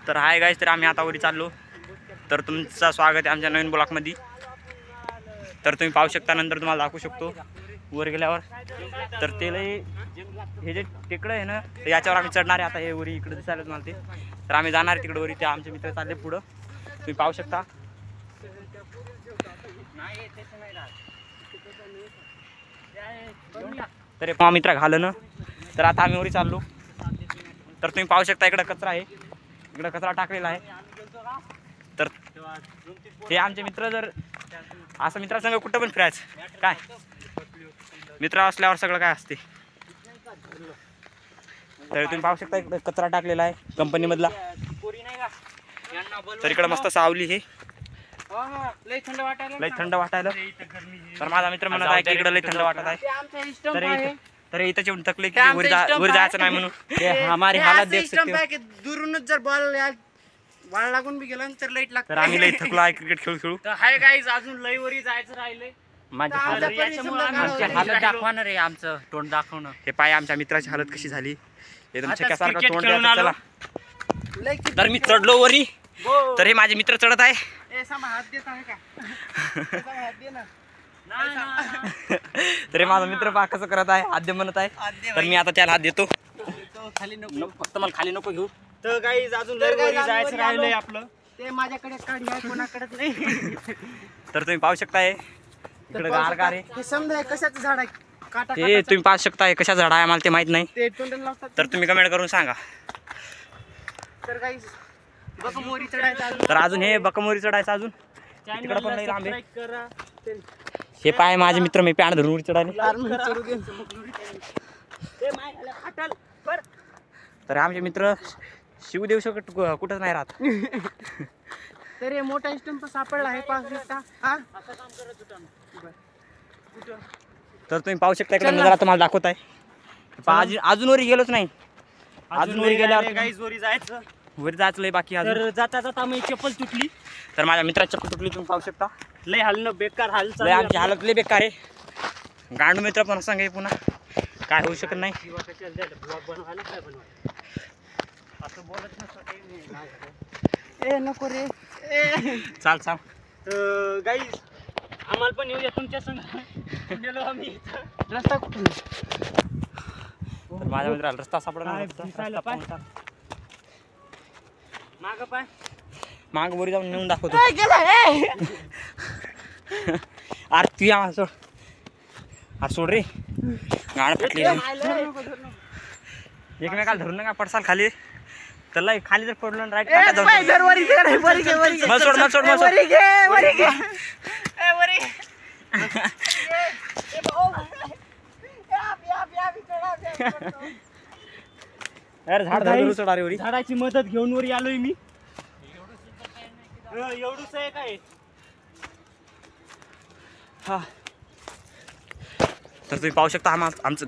तर hi guys, तर आम्ही आता वरी चाललो. तर तुमचं स्वागत आहे आमच्या नवीन ब्लॉकमध्ये. तर तुम्ही पाहू शकता, नंतर तुम्हाला दाखवू शकतो वर गेल्यावर. तर ते हे जे टेकडं आहे ना, तर याच्यावर आम्ही चढणार आहे. आता हे वरी इकडे दिसायला मला ते, तर आम्ही जाणार आहे तिकडे वरी. ते आमचे मित्र चालले पुढं, तुम्ही पाहू शकता. तर हे मित्र घालं ना, तर आता आम्ही वरी चाललो. तर तुम्ही पाहू शकता इकडे कचरा आहे, इकडे कचरा टाकलेला आहे. तर हे आमचे मित्र, जर असं मित्रासंग कुठं पण फिरायचं काय, मित्र असल्यावर सगळं काय असते. तर तुम्ही पाहू शकता इकडे कचरा टाकलेला आहे कंपनीमधला. तर इकडे मस्त सावली हे, लय थंड वाटायला. तर माझा मित्र म्हणत आहे की इकडे लय थंड वाटत आहे. तर इथं येऊन थकले की वर जायचं नाही म्हणून. हमारी हालत देख सकते हो. दुरूनच जर बॉल लागून बी गेला तर लाईट लागते. तर आम्ही लय थकलो आहे क्रिकेट खेळू. तर हाय गाईज, अजून लय वरी जायचं राहिलंय. माझी हालत दाखवणार आहे, आमचं तोंड दाखवणं. हे पाय आमच्या मित्राची हालत कशी झाली, एकदम छक्यासारखं तोंड द्यायचं. चला, तर मी चढलो वरी. तर हे माझे मित्र चढत आहे. हात देत आहे का? हात दे ना. तर हे माझा मित्र पहा कसं करत आहे, आद्य म्हणत आहे. तर मी आता त्याला हात देतो. खाली नको, फक्त मला खाली नको घेऊ. तर गाईज अजून लय वरी जायचं राहिलंय आपलं. ते माझ्याकडे काढी आहे, कोणाकडेच नाही. तर तुम्ही पाहू शकताय इकडे गार आहे. हे समजा कशाचं झाड आहे, काटा ते तुम्ही पाहू शकताय कशा झाड आहे, मला ते माहित नाही. ते तोंडाला लावतात. तर तुम्ही कमेंट करून सांगा. तर गाईज बकमोरी चढायचं. तर अजून हे बकमोरी चढायचं अजून तिकडे पण नाही लांब आहे. करा. हे पाय माझे मित्र, मी पॅन्ट धरून उडी चढायला. तर आमचे मित्र शिव देऊ शकत कुठंच नाही राहत. तर हे मोठा स्टंप सापडला आहे, पाच दिवसा. तर तुम्ही पाहू शकता इकडे नजारा तुम्हाला दाखवत आहे. अजून वरी गेलोच नाही. अजून वरी गेल्यावर गाईज वरी जायचं. वरी जायचं लय बाकी. तर जाता जाता मी चप्पल तुटली. तर माझ्या मित्राची चप्पल तुटली, तुम्ही पाहू शकता. लय हालणं बेकार हाल. लय आमची हालत लय बेकार आहे. गांडू मित्र पण सांगे पुन्हा काय होऊ शकत नाही. असं बोलत नसतं. नको रे. चाल. तर गाईज आम्हाला पण येऊया तुमच्या संग. गेलो आम्ही. रस्ता कुठून? माझ्या मित्राला रस्ता सापडला. माग पाय, माग वरी जाऊन नेऊन दाखवतो. आरती सोड, सोड रे. गाड फटली एकमेकाला धरून नका पडसाल खाली. तर लय खाली जर पडलो राईट झाडाची मदत घेऊन वरी आलोय मी. एवढंच आहे काय. तर तुम्ही पाहू शकता आमचं